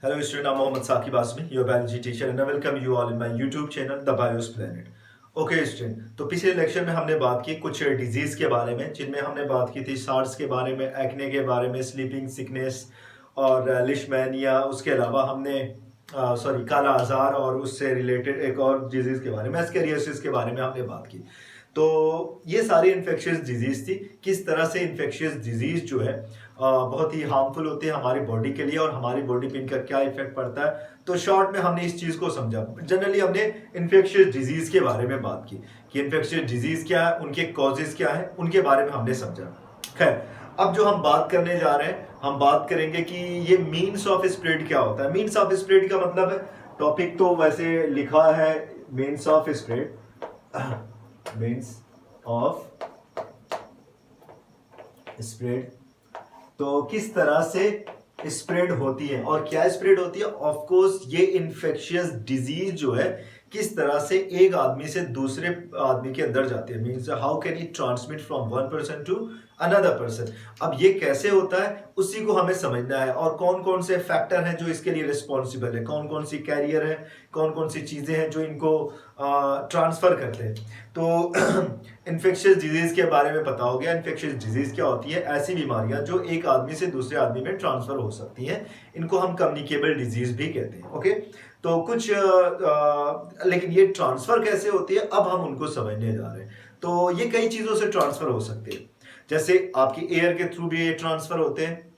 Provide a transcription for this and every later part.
Hello student, I'm Mohammad Saqib Asmi, your biology teacher and I welcome you all in my YouTube channel The Bios Planet. Okay student, तो पिछले lecture में हमने बात की कुछ disease के बारे में, जिनमें हमने बात की थी सार्स के बारे में, एक्ने के बारे में, स्लीपिंग सिकनेस और लिशमैनिया। उसके अलावा हमने काला आजार और उससे रिलेटेड एक और डिजीज के बारे में, एस्केरियोसिस के बारे में हमने बात की। तो ये सारी इन्फेक्शियस डिजीज थी। किस तरह से इन्फेक्शियस डिजीज जो है बहुत ही हार्मफुल होते हैं हमारी बॉडी के लिए और हमारी बॉडी पे इनका क्या इफेक्ट पड़ता है। तो शॉर्ट में हमने इस चीज को समझा। जनरली हमने इन्फेक्शियस डिजीज के बारे में बात की कि इन्फेक्शियस डिजीज क्या है, उनके कॉजेज क्या है, उनके बारे में हमने समझा। खैर, अब जो हम बात करने जा रहे हैं, हम बात करेंगे कि ये मीन्स ऑफ स्प्रेड क्या होता है। मीन्स ऑफ स्प्रेड का मतलब है, टॉपिक तो वैसे लिखा है means of spread, means of spread, तो किस तरह से स्प्रेड होती है और क्या स्प्रेड होती है। ऑफ कोर्स ये इन्फेक्शियस डिजीज जो है किस तरह से एक आदमी से दूसरे आदमी के अंदर जाती है। Means how can it transmit from one person to another person. अब ये कैसे होता है उसी को हमें समझना है, और कौन कौन से फैक्टर हैं जो इसके लिए रिस्पॉन्सिबल है, कौन कौन सी कैरियर है, कौन कौन सी चीजें हैं जो इनको ट्रांसफर करते हैं। तो इन्फेक्शियस डिजीज के बारे में पता हो गया। इन्फेक्शियस डिजीज क्या होती है? ऐसी बीमारियां जो एक आदमी से दूसरे आदमी में ट्रांसफर हो सकती हैं, इनको हम कम्युनिकेबल डिजीज भी कहते हैं। ओके, तो कुछ लेकिन ये ट्रांसफर कैसे होती है अब हम उनको समझने जा रहे हैं। तो ये कई चीजों से ट्रांसफर हो सकते हैं, जैसे आपकी एयर के थ्रू भी ये ट्रांसफर होते हैं,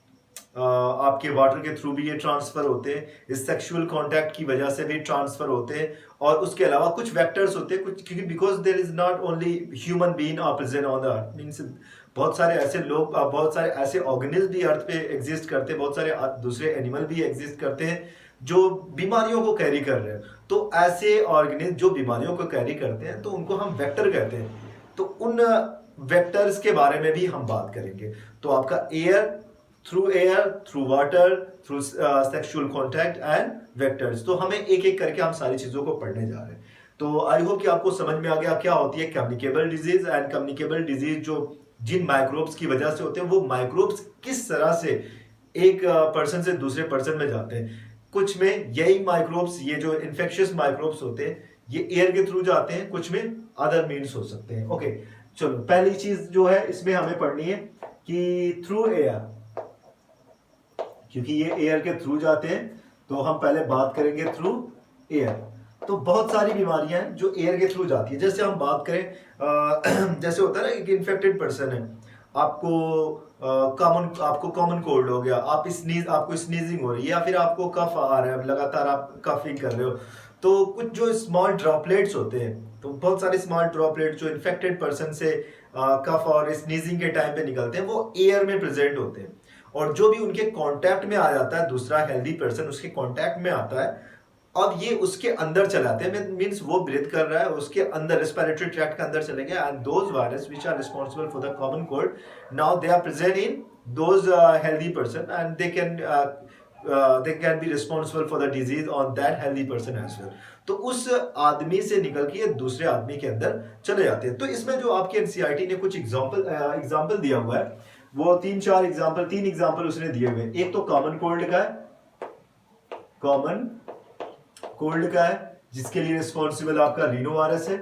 आपके वाटर के थ्रू भी ये ट्रांसफर होते हैं, इस सेक्सुअल कांटेक्ट की वजह से भी ट्रांसफर होते हैं, और उसके अलावा कुछ वेक्टर्स होते हैं, कुछ क्योंकि because there is not only human being present on the earth. Means बहुत सारे ऐसे लोग, बहुत सारे ऐसे ऑर्गेनिज्म भी अर्थ पे एग्जिस्ट करते हैं, बहुत सारे दूसरे एनिमल भी एग्जिस्ट करते हैं जो बीमारियों को कैरी कर रहे हैं। तो ऐसे ऑर्गेनिज्म जो बीमारियों को कैरी करते हैं तो उनको हम वेक्टर कहते हैं। तो उन वेक्टर्स के बारे में भी हम बात करेंगे। तो आपका air, through water, through sexual contact and vectors. तो हमें एक एक करके हम सारी चीजों को पढ़ने जा रहे हैं। तो आई होप कि आपको समझ में आ गया क्या होती है communicable disease. And communicable disease जो जिन माइक्रोब्स की वजह से होते हैं, वो माइक्रोब्स किस तरह से एक पर्सन से दूसरे पर्सन में जाते हैं। कुछ में यही माइक्रोब्स, ये जो इन्फेक्शियस माइक्रोब्स होते हैं, ये एयर के थ्रू जाते हैं, कुछ में अदर मीन्स हो सकते हैं। ओके, चलो पहली चीज जो है इसमें हमें पढ़नी है कि थ्रू एयर, क्योंकि ये एयर के थ्रू जाते हैं तो हम पहले बात करेंगे थ्रू एयर। तो बहुत सारी बीमारियां हैं जो एयर के थ्रू जाती है। जैसे हम बात करें जैसे होता है ना, एक इन्फेक्टेड पर्सन है, आपको कॉमन कोल्ड हो गया, आपको स्नीजिंग हो रही है, या फिर आपको कफ आ रहा है, लगातार आप कफिंग कर रहे हो। तो कुछ जो स्मॉल ड्रॉपलेट्स होते हैं, तो बहुत सारे स्मॉल ड्रॉपलेट्स जो इन्फेक्टेड पर्सन से कफ और स्नीजिंग के टाइम पे निकलते हैं, वो एयर में प्रेजेंट होते हैं। और जो भी उनके कांटेक्ट में आ जाता है, दूसरा हेल्दी पर्सन उसके कांटेक्ट में आता है, अब ये उसके अंदर चलाते हैं। मींस वो ब्रीथ कर रहा है, उसके अंदर रेस्पिरेटरी ट्रैक्ट के अंदर चले गए, and those virus which are responsible for the common cold, now they are present in those healthy person and they can be responsible for the disease on that healthy person as well। तो उस आदमी से निकल के ये दूसरे आदमी के अंदर चले जाते हैं। तो इसमें जो आपके एनसीईआरटी ने कुछ एग्जांपल दिया हुआ है, वो तीन एग्जांपल उसने दिए हुए। एक तो कॉमन कोल्ड का है, कॉमन कोल्ड का है, जिसके लिए रिस्पॉन्सिबल आपका रीनो वायरस है,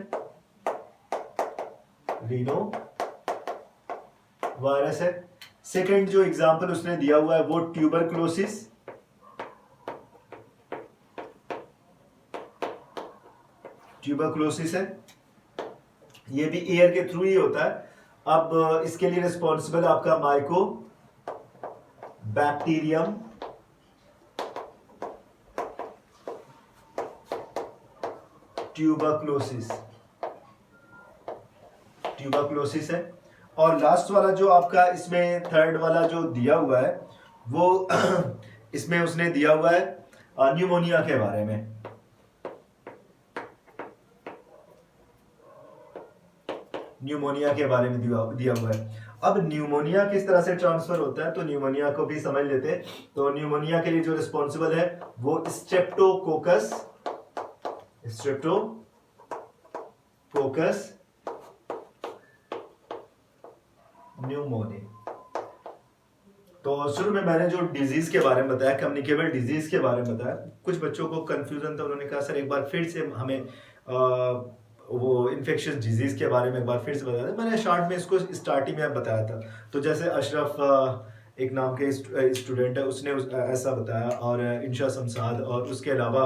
रीनो वायरस है। सेकंड जो एग्जांपल उसने दिया हुआ है वो ट्यूबरक्लोसिस, ट्यूबरक्लोसिस है, ये भी एयर के थ्रू ही होता है। अब इसके लिए रिस्पॉन्सिबल आपका माइको बैक्टीरियम ट्यूबरक्लोसिस है। और लास्ट वाला जो आपका इसमें थर्ड वाला जो दिया हुआ है वो इसमें उसने दिया हुआ है न्यूमोनिया के बारे में। न्यूमोनिया के बारे में दिया हुआ है। अब न्यूमोनिया किस तरह से ट्रांसफर होता है, तो न्यूमोनिया को भी समझ लेते हैं। तो न्यूमोनिया के लिए जो रिस्पॉन्सिबल है वो स्ट्रेप्टोकोकस न्यूमोनिया। तो शुरू में मैंने जो डिजीज के बारे में बताया, कम्युनिकेबल डिजीज के बारे में बताया, कुछ बच्चों को कंफ्यूजन था, उन्होंने कहा सर एक बार फिर से हमें वो इन्फेक्शियस डिजीज के बारे में एक बार फिर से बताया था। मैंने शॉर्ट में इसको स्टार्टिंग में बताया था। तो जैसे अशरफ एक नाम के स्टूडेंट है, उसने ऐसा बताया, और इंशा शमसाद, और उसके अलावा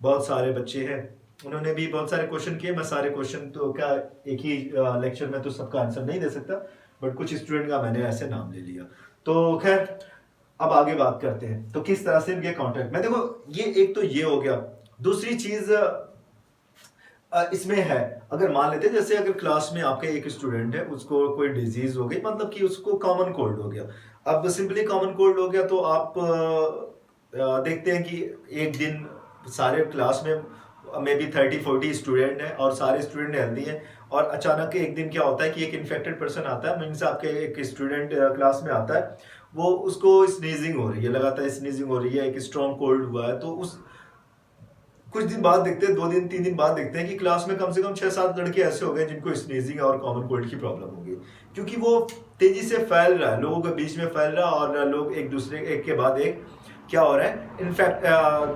बहुत सारे बच्चे हैं, उन्होंने भी बहुत सारे क्वेश्चन किए। मैं सारे क्वेश्चन तो क्या एक ही लेक्चर में तो सबका आंसर नहीं दे सकता, बट कुछ स्टूडेंट का मैंने ऐसे नाम ले लिया। तो खैर अब आगे बात करते हैं, तो किस तरह से इनके कॉन्टेक्ट में, देखो ये एक तो ये हो गया। दूसरी चीज इसमें है, अगर मान लेते हैं जैसे अगर क्लास में आपके एक स्टूडेंट है, उसको कोई डिजीज हो गई, मतलब कि उसको कॉमन कोल्ड हो गया। अब सिंपली कॉमन कोल्ड हो गया तो आप देखते हैं कि एक दिन सारे क्लास में मे बी 30-40 स्टूडेंट हैं और सारे स्टूडेंट हेल्दी हैं, और अचानक एक दिन क्या होता है कि एक इन्फेक्टेड पर्सन आता है, मीन्स आपके एक स्टूडेंट क्लास में आता है, वो उसको स्नीजिंग हो रही है, लगातार स्नीजिंग हो रही है, एक स्ट्रॉन्ग कोल्ड हुआ है। तो उस कुछ दिन बाद देखते हैं, 2-3 दिन बाद देखते हैं कि क्लास में कम से कम 6-7 लड़के ऐसे हो गए जिनको स्नीजिंग और कॉमन कोल्ड की प्रॉब्लम हो गई, क्योंकि वो तेजी से फैल रहा है, लोगों के बीच में फैल रहा है, और लोग एक दूसरे एक के बाद एक क्या हो रहा है, इनफैक्ट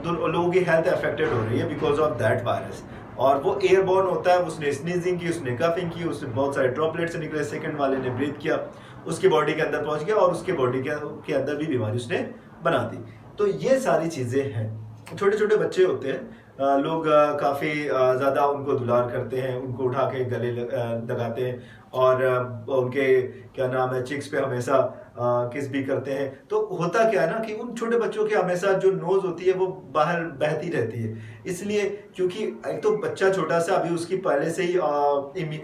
लोगों की हेल्थ अफेक्टेड हो रही है बिकॉज ऑफ दैट वायरस। और वो एयरबॉर्न होता है, उसने स्नीजिंग की, उसने कफिंग की, उसने बहुत सारे ड्रॉपलेट्स निकले, सेकंड वाले ने ब्रीथ किया, उसकी बॉडी के अंदर पहुंच गया, और उसके बॉडी के अंदर भी बीमारी उसने बना दी। तो ये सारी चीजें हैं। छोटे छोटे बच्चे होते हैं, लोग काफ़ी ज़्यादा उनको दुलार करते हैं, उनको उठा के गले लगाते हैं, और उनके क्या नाम है, चिक्स पे हमेशा किस भी करते हैं। तो होता क्या है ना कि उन छोटे बच्चों की हमेशा जो नोज होती है वो बाहर बहती रहती है, इसलिए क्योंकि एक तो बच्चा छोटा सा, अभी उसकी पहले से ही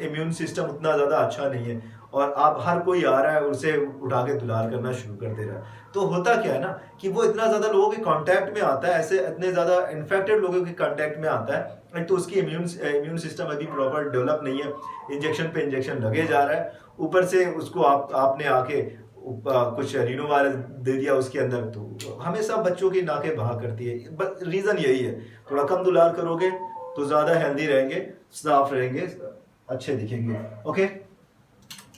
इम्यून सिस्टम उतना ज़्यादा अच्छा नहीं है, और आप हर कोई आ रहा है उसे उठा के दुलार करना शुरू कर दे रहा है। तो होता क्या है ना कि वो इतना ज़्यादा लोगों के कांटेक्ट में आता है, ऐसे इतने ज़्यादा इन्फेक्टेड लोगों के कांटेक्ट में आता है, एक तो उसकी इम्यून सिस्टम अभी प्रॉपर डेवलप नहीं है, इंजेक्शन पे इंजेक्शन लगे जा रहा है, ऊपर से उसको आपने आके कुछ रीनो वायरस दे दिया उसके अंदर, तो हमेशा बच्चों की नाकें बहा करती है। रीज़न यही है, थोड़ा कम दुलार करोगे तो ज़्यादा हेल्दी रहेंगे, साफ रहेंगे, अच्छे दिखेंगे। ओके,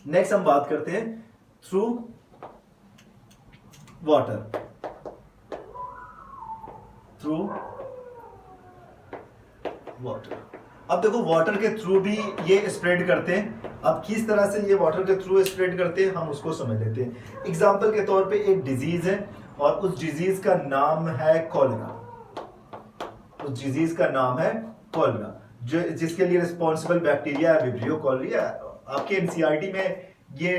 नेक्स्ट हम बात करते हैं थ्रू वाटर। थ्रू वाटर, अब देखो वाटर के थ्रू भी ये स्प्रेड करते हैं। अब किस तरह से ये वाटर के थ्रू स्प्रेड करते हैं हम उसको समझ लेते हैं। एग्जाम्पल के तौर पे एक डिजीज है, और उस डिजीज का नाम है कॉलेरा। उस डिजीज का नाम है कॉलेरा, जो जिसके लिए रिस्पॉन्सिबल बैक्टीरिया है विब्रियो कॉलेरिया। आपके एनसीईआरटी में ये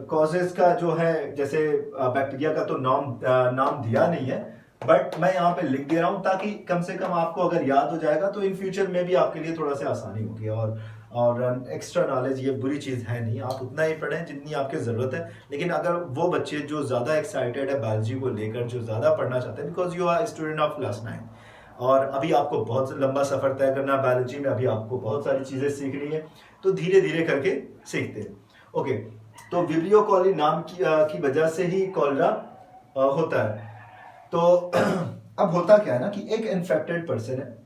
कॉजेज का जो है, जैसे बैक्टीरिया का तो नाम दिया नहीं है, बट मैं यहाँ पे लिख दे रहा हूँ ताकि कम से कम आपको अगर याद हो जाएगा तो इन फ्यूचर में भी आपके लिए थोड़ा सा आसानी होगी। और एक्स्ट्रा नॉलेज ये बुरी चीज़ है नहीं, आप उतना ही पढ़ें जितनी आपकी ज़रूरत है। लेकिन अगर वो बच्चे जो ज़्यादा एक्साइटेड है बायोलॉजी को लेकर, जो ज़्यादा पढ़ना चाहते हैं, because you are student of class 9 और अभी आपको बहुत लंबा सफ़र तय करना है बायोलॉजी में, अभी आपको बहुत सारी चीज़ें सीखनी है, तो धीरे धीरे करके सीखते हैं। ओके, तो विब्रियो कॉलेरा नाम की वजह से ही कॉलेरा होता है। तो अब होता क्या है ना कि एक इन्फेक्टेड पर्सन है,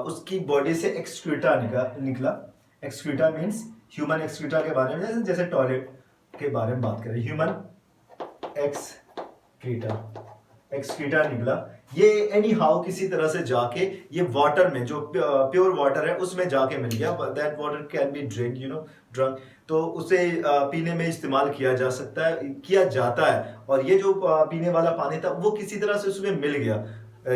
उसकी बॉडी से एक्सक्रीटा निकला। एक्सक्रीटा मीन्स ह्यूमन एक्सक्रीटा के बारे में, जैसे टॉयलेट के बारे में बात करें, ह्यूमन एक्सक्रीटा निकला। ये एनी हाउ किसी तरह से जाके ये वाटर में, जो प्योर वाटर है उसमें जाके मिल गया। That water can be drunk, तो उसे पीने में इस्तेमाल किया जा सकता है, किया जाता है। और ये जो पीने वाला पानी था वो किसी तरह से उसमें मिल गया,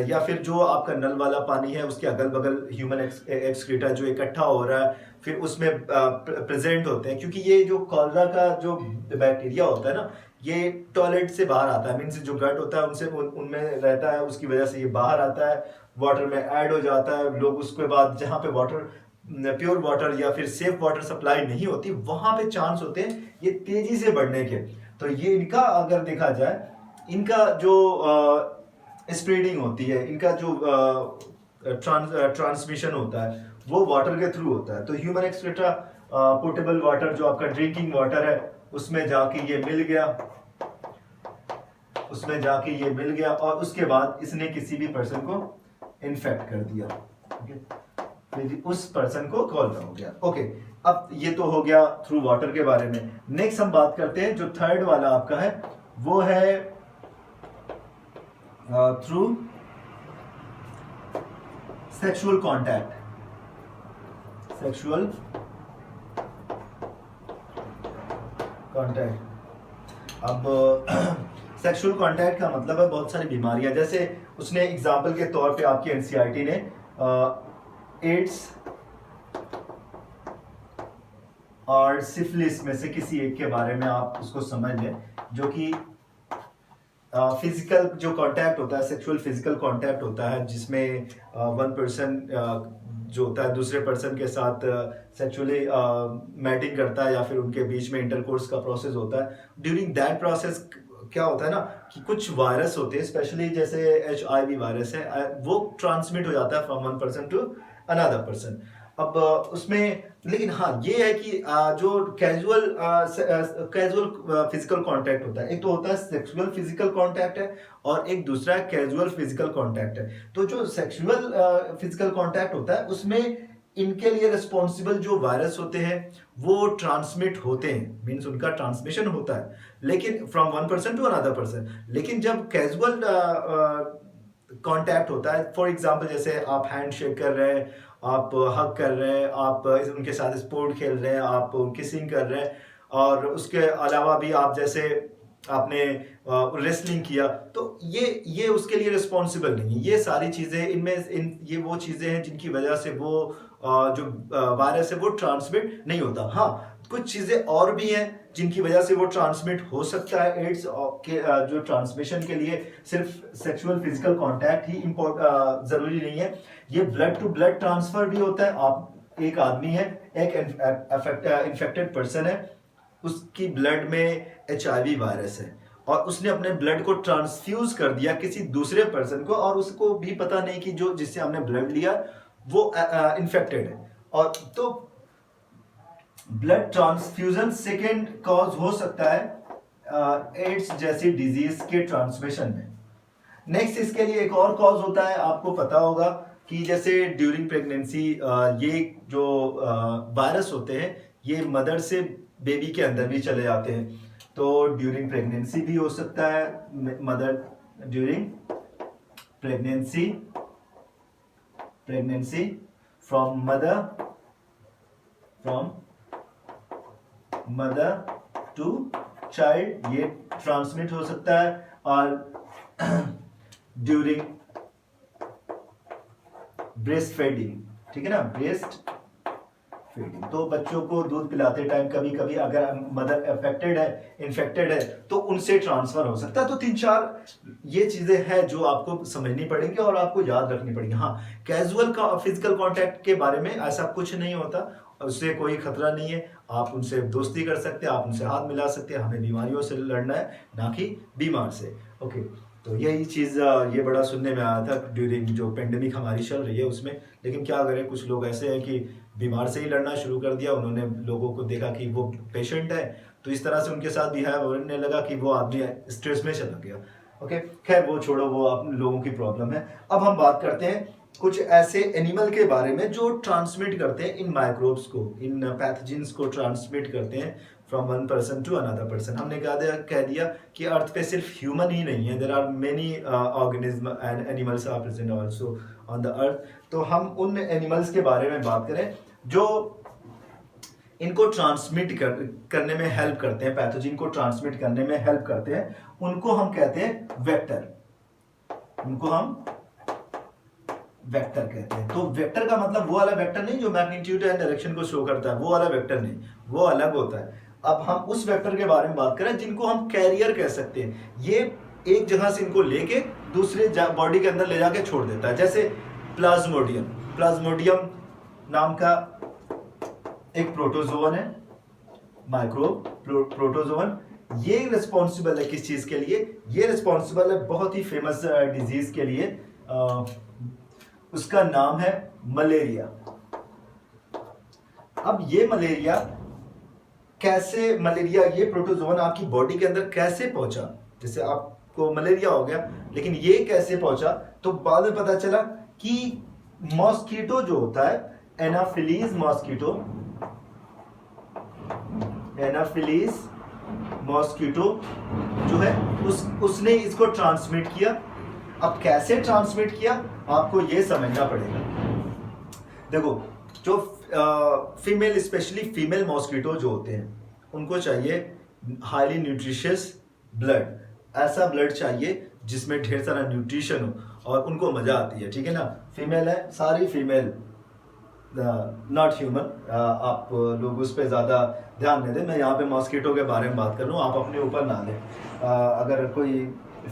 या फिर जो आपका नल वाला पानी है उसके अगल बगल ह्यूमन एक्सक्रीटा जो इकट्ठा हो रहा है, फिर उसमें प्रेजेंट होते हैं। क्योंकि ये जो कॉलेरा का जो बैक्टीरिया होता है ना, ये टॉयलेट से बाहर आता है, मीन्स जो गट होता है उनसे उनमें रहता है, उसकी वजह से ये बाहर आता है, वाटर में ऐड हो जाता है। लोग उसके बाद जहाँ पे वाटर प्योर वाटर या फिर सेफ वाटर सप्लाई नहीं होती, वहां पे चांस होते हैं ये तेजी से बढ़ने के। तो ये इनका अगर देखा जाए, इनका जो स्प्रेडिंग होती है, इनका जो ट्रांसमिशन होता है वो वाटर के थ्रू होता है। तो ह्यूमन एक्सक्रीटा पोर्टेबल वाटर जो आपका ड्रिंकिंग वाटर है उसमें जाके ये मिल गया, और उसके बाद इसने किसी भी पर्सन को इन्फेक्ट कर दिया। फिर उस पर्सन को कॉलर हो गया। ओके, अब ये तो हो गया थ्रू वाटर के बारे में। नेक्स्ट हम बात करते हैं जो थर्ड वाला आपका है, वो है through sexual contact. Sexual contact, अब सेक्सुअल कांटेक्ट का मतलब है बहुत सारी बीमारियां, जैसे उसने एग्जाम्पल के तौर पे आपकी एनसीईआरटी ने एड्स और सिफिलिस में से किसी एक के बारे में आप उसको समझ लें, जो कि फिजिकल जो कांटेक्ट होता है, सेक्सुअल फिजिकल कांटेक्ट होता है, जिसमें वन पर्सन जो होता है दूसरे पर्सन के साथ सेक्सुअली मैटिंग करता है या फिर उनके बीच में इंटरकोर्स का प्रोसेस होता है। ड्यूरिंग दैट प्रोसेस क्या होता है ना कि कुछ वायरस होते हैं, स्पेशली जैसे HIV वायरस है, वो ट्रांसमिट हो जाता है from one person to another person. अब उसमें लेकिन हाँ ये है कि जो कैजुअल फिजिकल कांटेक्ट होता है, एक तो होता है सेक्सुअल फिजिकल कांटेक्ट है और एक दूसरा कैजुअल फिजिकल कांटेक्ट है। तो जो सेक्सुअल फिजिकल कांटेक्ट होता है उसमें इनके लिए रिस्पॉन्सिबल जो वायरस होते हैं वो ट्रांसमिट होते हैं, मीन्स उनका ट्रांसमिशन होता है, लेकिन from one person to another person. लेकिन जब कैजुअल कांटेक्ट होता है, फॉर एग्जांपल जैसे आप हैंड शेक कर रहे हैं, आप हग कर रहे हैं, आप उनके साथ स्पोर्ट खेल रहे हैं, आप किसिंग कर रहे हैं, और उसके अलावा भी आप जैसे आपने रेसलिंग किया, तो ये उसके लिए रिस्पॉन्सिबल नहीं है। ये सारी चीज़ें ये वो चीज़ें हैं जिनकी वजह से वो जो वायरस है वो ट्रांसमिट नहीं होता। हाँ, कुछ चीज़ें और भी हैं जिनकी वजह से वो ट्रांसमिट हो सकता है। एड्स के जो ट्रांसमिशन के लिए सिर्फ सेक्सुअल फिजिकल कांटेक्ट ही ज़रूरी नहीं है, ये ब्लड टू ब्लड ट्रांसफर भी होता है। आप एक आदमी है, एक इन्फेक्टेड पर्सन है, उसकी ब्लड में HIV वायरस है और उसने अपने ब्लड को ट्रांसफ्यूज कर दिया किसी दूसरे पर्सन को, और उसको भी पता नहीं कि जो जिससे हमने ब्लड लिया वो इन्फेक्टेड है। और तो ब्लड ट्रांसफ्यूजन सेकेंड कॉज हो सकता है एड्स जैसी डिजीज के ट्रांसमिशन में। नेक्स्ट इसके लिए एक और कॉज होता है, आपको पता होगा कि जैसे ड्यूरिंग प्रेगनेंसी ये जो वायरस होते हैं ये मदर से बेबी के अंदर भी चले जाते हैं। तो ड्यूरिंग प्रेगनेंसी भी हो सकता है, mother during pregnancy from mother to child, ये ट्रांसमिट हो सकता है। और ड्यूरिंग ब्रेस्ट फीडिंग, ठीक है ना, ब्रेस्ट फीडिंग, तो बच्चों को दूध पिलाते टाइम कभी कभी अगर मदर इन्फेक्टेड है तो उनसे ट्रांसफर हो सकता है। तो 3-4 ये चीजें हैं जो आपको समझनी पड़ेंगी और आपको याद रखनी पड़ेंगी। हाँ, कैजुअल का फिजिकल कांटेक्ट के बारे में ऐसा कुछ नहीं होता, उससे कोई खतरा नहीं है, आप उनसे दोस्ती कर सकते हैं, आप उनसे हाथ मिला सकते हैं। हमें बीमारियों से लड़ना है, ना कि बीमार से। ओके, तो यही चीज़ ये बड़ा सुनने में आया था ड्यूरिंग जो पेंडेमिक हमारी चल रही है उसमें। लेकिन क्या करें, कुछ लोग ऐसे हैं कि बीमार से ही लड़ना शुरू कर दिया। उन्होंने लोगों को देखा कि वो पेशेंट है, तो इस तरह से उनके साथ बिहेव होने लगा कि वो आदमी स्ट्रेस में चला गया। ओके, खैर वो छोड़ो, वो आप लोगों की प्रॉब्लम है। अब हम बात करते हैं कुछ ऐसे एनिमल के बारे में जो ट्रांसमिट करते हैं इन माइक्रोब्स को, इन पैथोजेंस को ट्रांसमिट करते हैं from one person to another person. हमने कह दिया कि अर्थ पे सिर्फ ह्यूमन ही नहीं है, there are many organism and animals are present also on the earth. तो हम उन एनिमल्स के बारे में बात करें जो इनको ट्रांसमिट करने में हेल्प करते हैं, पैथोजन को ट्रांसमिट करने में हेल्प करते हैं, उनको हम कहते हैं वेक्टर। उनको हम वेक्टर कहते हैं। तो वेक्टर का मतलब वो वाला वेक्टर नहीं जो मैग्नीट्यूड एंड डायरेक्शन को शो करता है, वो वाला वेक्टर नहीं, वो अलग होता है। अब हम उस वेक्टर के बारे में बात करें जिनको हम कैरियर कह सकते हैं। ये एक जगह से इनको लेके दूसरे बॉडी के अंदर ले जाके छोड़ देता है। जैसे प्लाज्मोडियम नाम का एक प्रोटोजोवन है, माइक्रोब प्रोटोजोवन। ये रिस्पॉन्सिबल है किस चीज के लिए? ये रिस्पॉन्सिबल है बहुत ही फेमस डिजीज के लिए, उसका नाम है मलेरिया। अब ये मलेरिया ये प्रोटोजोवन आपकी बॉडी के अंदर कैसे पहुंचा? जैसे आपको मलेरिया हो गया, लेकिन ये कैसे पहुंचा? तो बाद में पता चला कि मॉस्किटो जो होता है एनाफिलीज मॉस्किटो जो है उसने इसको ट्रांसमिट किया। अब कैसे ट्रांसमिट किया आपको ये समझना पड़ेगा। देखो जो फीमेल, स्पेशली फीमेल मॉस्किटो जो होते हैं उनको चाहिए हाईली न्यूट्रिशियस ब्लड, ऐसा ब्लड चाहिए जिसमें ढेर सारा न्यूट्रिशन हो और उनको मजा आती है, ठीक है ना। फीमेल है, सारी फीमेल, नॉट ह्यूमन, आप लोग उस पर ज़्यादा ध्यान नहीं दें। मैं यहाँ पे मॉस्किटो के बारे में बात कर रहा हूँ, आप अपने ऊपर ना लें। अगर कोई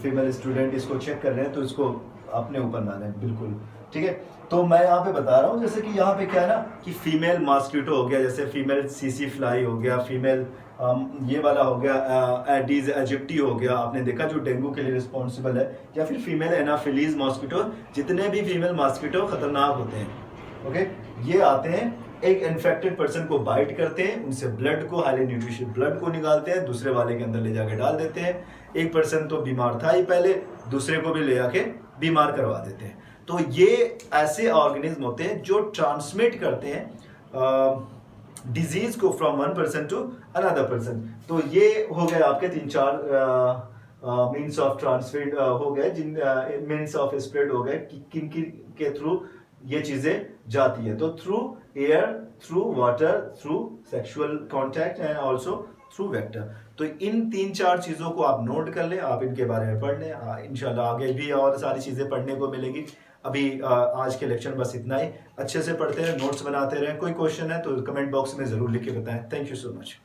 फीमेल स्टूडेंट इसको चेक कर रहे हैं तो इसको अपने ऊपर ना लें, बिल्कुल, ठीक है। तो मैं यहाँ पे बता रहा हूँ जैसे कि यहाँ पे क्या है ना कि फीमेल मॉस्किटो हो गया, जैसे फीमेल सीसी फ्लाई हो गया, फीमेल ये वाला हो गया एडीज एजिप्टी हो गया, आपने देखा जो डेंगू के लिए रिस्पॉन्सिबल है, या फिर फीमेल एनाफिलीज मॉस्किटो, जितने भी फीमेल मॉस्किटो खतरनाक होते हैं, ओके। ये आते हैं, एक इन्फेक्टेड पर्सन को बाइट करते हैं, उनसे ब्लड को, हाईली न्यूट्रिशियस ब्लड को निकालते हैं, दूसरे वाले के अंदर ले जाके डाल देते हैं। एक पर्सन तो बीमार था ही पहले, दूसरे को भी ले जाके बीमार करवा देते हैं। तो ये ऐसे ऑर्गेनिज्म होते हैं जो ट्रांसमिट करते हैं डिजीज को from one person to another person. तो ये हो गए आपके 3-4 मीन्स ऑफ ट्रांसफर हो गए, जिन मीन्स ऑफ स्प्रेड हो गए कि किन के थ्रू ये चीजें जाती है। तो through air, through water, through sexual contact and also through vector. तो इन 3-4 चीजों को आप नोट कर लें, आप इनके बारे में पढ़ लें। इंशाल्लाह आगे भी और सारी चीजें पढ़ने को मिलेगी। अभी आज के लेक्चर बस इतना ही। अच्छे से पढ़ते रहें, नोट्स बनाते रहें। कोई क्वेश्चन है तो कमेंट बॉक्स में जरूर लिख के बताएं। Thank you so much.